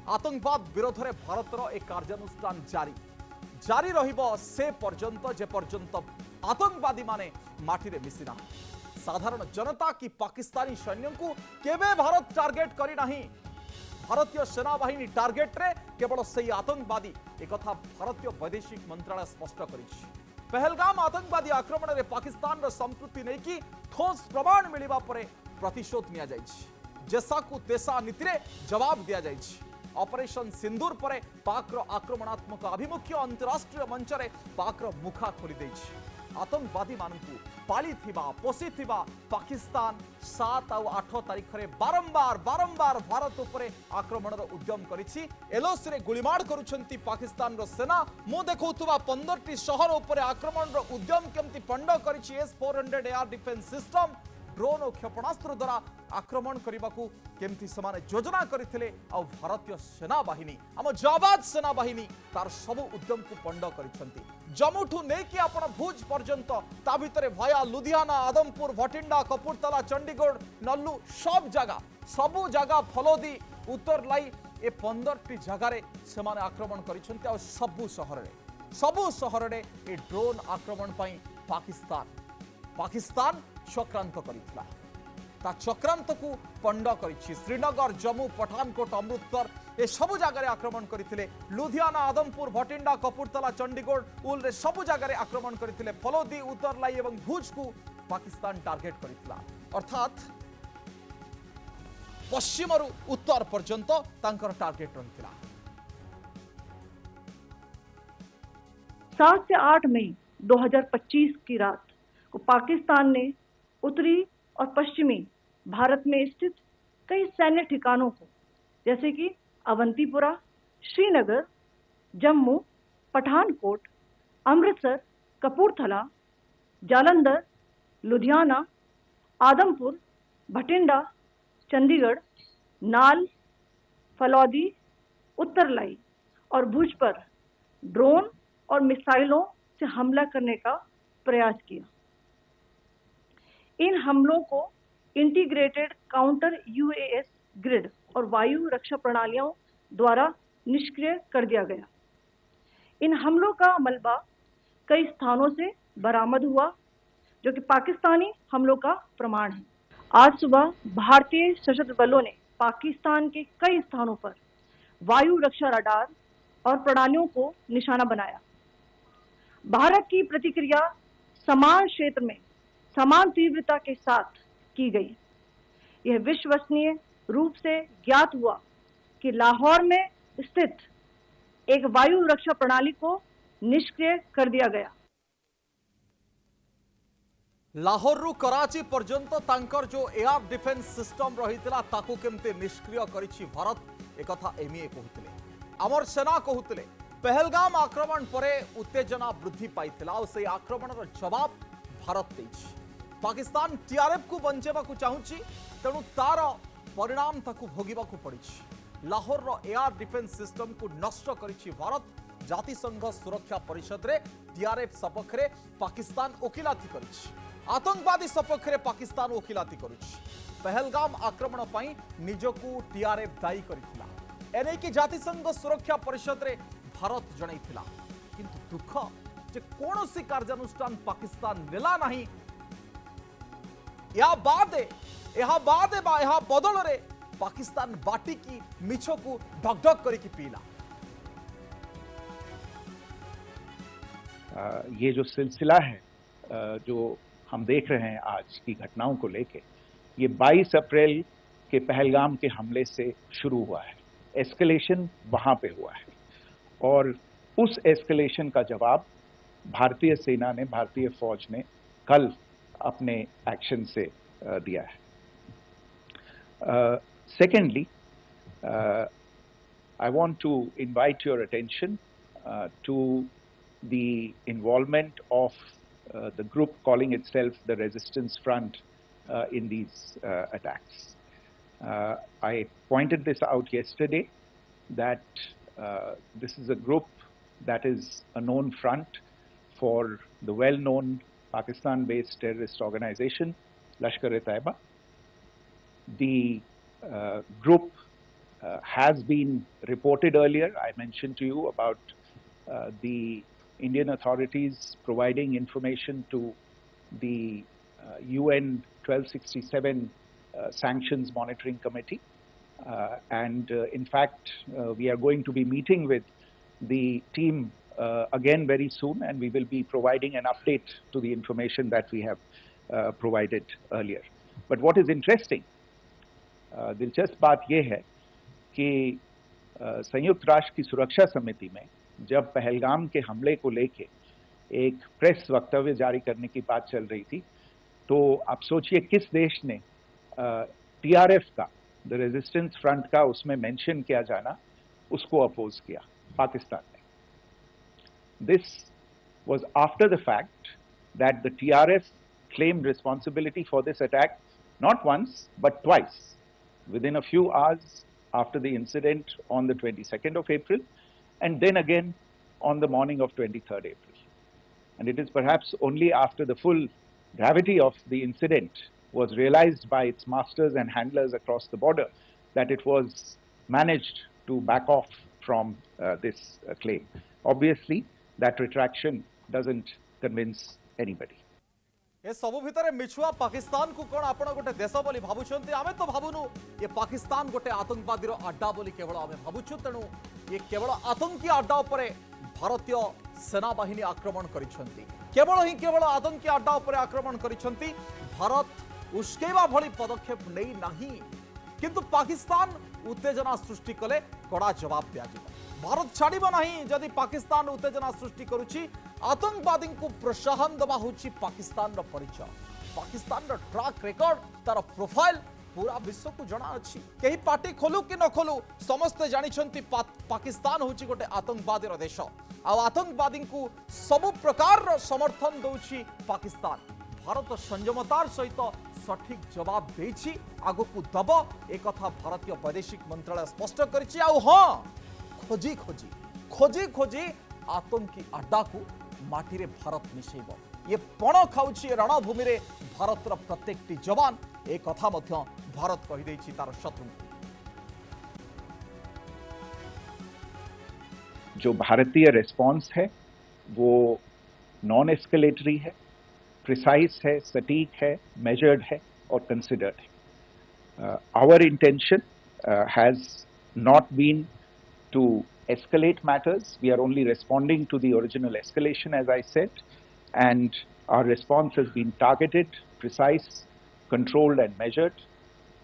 आतंकवाद विरोध में भारतर एक कार्यानुष्ठान जारी जारी रहिबो से पर्यंत जे पर्यंत आतंकवादी माने माटी मिसिना साधारण जनता कि पाकिस्तानी सैन्य को केवे भारत टार्गेट करी नाही। भारतीय सेनाबाहिनी टार्गेट रे केवल से आतंकवादी एक भारतीय वैदेशिक मंत्रालय स्पष्ट करिछि। पहलगाम आतंकवादी आक्रमण में पाकिस्तान रो संपृक्ति नहीं कि ठोस प्रमाण मिलिबा परे प्रतिशोध निया जाइछि। जेसा को तेसा नीति रे जवाब दिया जाइछि। ऑपरेशन सिंदूर परे पाक्र आक्रमणात्मक आभिमुख्य अंतरराष्ट्रीय मंच रे पाक्र मुखा खोली दैछि। आतंकवादी मानकु पाली थिबा पोसी थिबा पाकिस्तान 7 और 8 तारीख रे बारंबार भारत उपरे आक्रमण उद्यम करिछि। एलओसी रे गुलिमाड़ करुछंती पाकिस्तान रो सेना मु देखौतुबा 15टी शहर उपरे आक्रमण उद्यम केमती पंड करिछि। S-400 air defence system drone और क्षेपणास्त्र द्वारा आक्रमण करने को केमती समाने योजना करथिले आ भारतीय सेना बाहिनी आम जाबाद सेना बाहिनी तार सब उद्यम को पंड करिसंती। जम्मूठू नेकी आपण भुज पर्यंत ता भितरे भया लुधियाना आदमपुर भटिंडा कपूरथला चंडीगढ़ नल्लू सब जगह फलोदी उत्तरलाई ए 15टी जगार से आक्रमण करिसंती आ सबु सहर रे ए ड्रोन आक्रमण पई पाकिस्तान चक्रांत करितला ता चक्रांत को पंड करिछि। श्रीनगर जम्मू पठानकोट अमृतसर ए सबु जगह आक्रमण करथिले। लुधियाना आदमपुर भटिंडा कपूरथला चंडीगढ़ उल रे सबु जगह आक्रमण करथिले। फलोदी उत्तरलाई एवं भुज को पाकिस्तान टार्गेट करितला अर्थात पश्चिमरु उत्तर पर्यंत तांकर टार्गेट रहितला। 7 से 8 मई 2025 की रात को पाकिस्तान ने उत्तरी और पश्चिमी भारत में स्थित कई सैन्य ठिकानों को जैसे कि अवंतीपुरा, श्रीनगर, जम्मू, पठानकोट, अमृतसर, कपूरथला, जालंधर, लुधियाना, आदमपुर, भटिंडा, चंडीगढ़, नाल, फलौदी, उत्तरलाई और भुज पर ड्रोन और मिसाइलों से हमला करने का प्रयास किया। इन हमलों को इंटीग्रेटेड काउंटर यूएस ग्रिड और वायु रक्षा प्रणालियों द्वारा निष्क्रिय कर दिया गया। इन हमलों का मलबा कई स्थानों से बरामद हुआ जो कि पाकिस्तानी हमलों का प्रमाण है। आज सुबह भारतीय सशस्त्र बलों ने पाकिस्तान के कई स्थानों पर वायु रक्षा रडार और प्रणालियों को निशाना बनाया। भारत की प्रतिक्रिया समान क्षेत्र में समान तीव्रता के साथ की गई। यह विश्वसनीय रूप से ज्ञात हुआ कि लाहौर में स्थित एक वायु रक्षा प्रणाली को निष्क्रिय कर दिया गया। लाहौर रु कराची पर्यंत तांकर जो एयर डिफेंस सिस्टम रहितला ताकू केमते निष्क्रिय करिछि भारत एक कथा एमए कहूतिले। अमर सेना कहूतिले पहलगाम आक्रमण परे उत्तेजना वृद्धि पाइथिला और से आक्रमण जवाब भारत देछि। पाकिस्तान टीआरएफ को बंचेबा को चाहूछि तेणु तार परिणाम ताकू भोगिबा को पड़िछि। लाहौर रो एयर डिफेंस सिस्टम को नष्ट करिछि भारत। जातिसंघ सुरक्षा परिषद रे टीआरएफ सपक्ष रे पाकिस्तान ओकिलाती करिछि। आतंकवादी सपक्ष रे पाकिस्तान ओकिलाती करिछि। पहलगाम आक्रमण पई निजको टीआरएफ दायी करिथिला। एने कि जातिसंघ सुरक्षा परिषद रे भारत जणैथिला किंतु दुख जे कोनोसी कार्यानुष्ठान पाकिस्तान नेला नाही। या बदल रे पाकिस्तान बाटी की मिछ को ढकढक करके पीला। ये जो सिलसिला है जो हम देख रहे हैं आज की घटनाओं को लेके, ये 22 अप्रैल के पहलगाम के हमले से शुरू हुआ है। एस्केलेशन वहां पे हुआ है और उस एस्केलेशन का जवाब भारतीय सेना ने, भारतीय फौज ने कल अपने एक्शन से दिया है। Secondly, I want to invite your attention to the involvement of the group calling itself the Resistance Front in these attacks. I pointed this out yesterday that this is a group that is a known front for the well-known Pakistan-based terrorist organization Lashkar-e-Taiba. The group has been reported earlier. I mentioned to you about the Indian authorities providing information to the UN 1267 Sanctions Monitoring Committee. In fact, we are going to be meeting with the team again very soon, and we will be providing an update to the information that we have provided earlier. But what is interesting, दिलचस्प बात यह है कि संयुक्त राष्ट्र की सुरक्षा समिति में जब पहलगाम के हमले को लेके एक प्रेस वक्तव्य जारी करने की बात चल रही थी, तो आप सोचिए किस देश ने टीआरएफ का, द रेजिस्टेंस फ्रंट का उसमें मेंशन किया जाना, उसको अपोज किया, पाकिस्तान ने. This was after the fact that the TRF claimed responsibility for this attack not once but twice, within a few hours after the incident on the 22nd of April, and then again on the morning of 23rd April. And it is perhaps only after the full gravity of the incident was realized by its masters and handlers across the border that it was managed to back off from this claim. Obviously, that retraction doesn't convince anybody. ए सबु भितर मिछुआ पाकिस्तान को कौन आपण गोटे देश बोली भावुंट आम तो भावुनु ये पाकिस्तान गोटे आतंकवादी अड्डा बोली केवल आम भावुँ. तेणु ये केवल आतंकी अड्डा उपरे भारतीय सेना बाहिनी आक्रमण केवल आतंकी अड्डा उपरे आक्रमण करिसेंती. भारत उस्केवा भली पदक्षेप नहीं नाही, किंतु पाकिस्तान उत्तेजना सृष्टि कले कड़ा जवाब दिया. भारत छाड़ब नहीं जदि पाकिस्तान उत्तेजना सृष्टि करुच्ची. आतंकवादी को प्रोत्साहन दबा होची पाकिस्तान रो परिचय, पाकिस्तान रो ट्रैक रिकॉर्ड, तार प्रोफाइल पूरा विश्व को जना अछि. कहीं पार्टी खोलू कि न खोलू समस्ते जानिछंती पाकिस्तान होची गोटे आतंकवादी रो देश. आ आतंकवादी को सब प्रकार रो समर्थन दउची पाकिस्तान. भारत संयमतार सहित सठिक जवाब देछि, आगो को दब एक कथा भारतीय वैदेशिक मंत्रालय स्पष्ट करिछि. आ हां खोजी खोजी आतंकी अड्डा को माटी रे भारत मिसेब. ये पण खाउछि रणभूमि रे भारत रो प्रत्येकटी जवान. एक कथा मध्य भारत कहि दैछि तार शत्रु. जो भारतीय रेस्पॉन्स है वो नॉन एस्केलेटरी है, प्रिसाइज है, सटीक है, मेजर्ड है और कंसिडर्ड है. Our intention has not been to escalate matters. We are only responding to the original escalation, as I said, and our response has been targeted, precise, controlled and measured.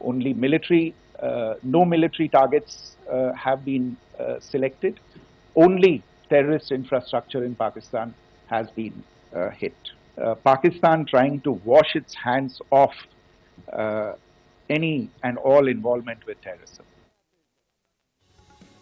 Only no military targets have been selected. Only terrorist infrastructure in Pakistan has been hit. Pakistan trying to wash its hands off any and all involvement with terrorism.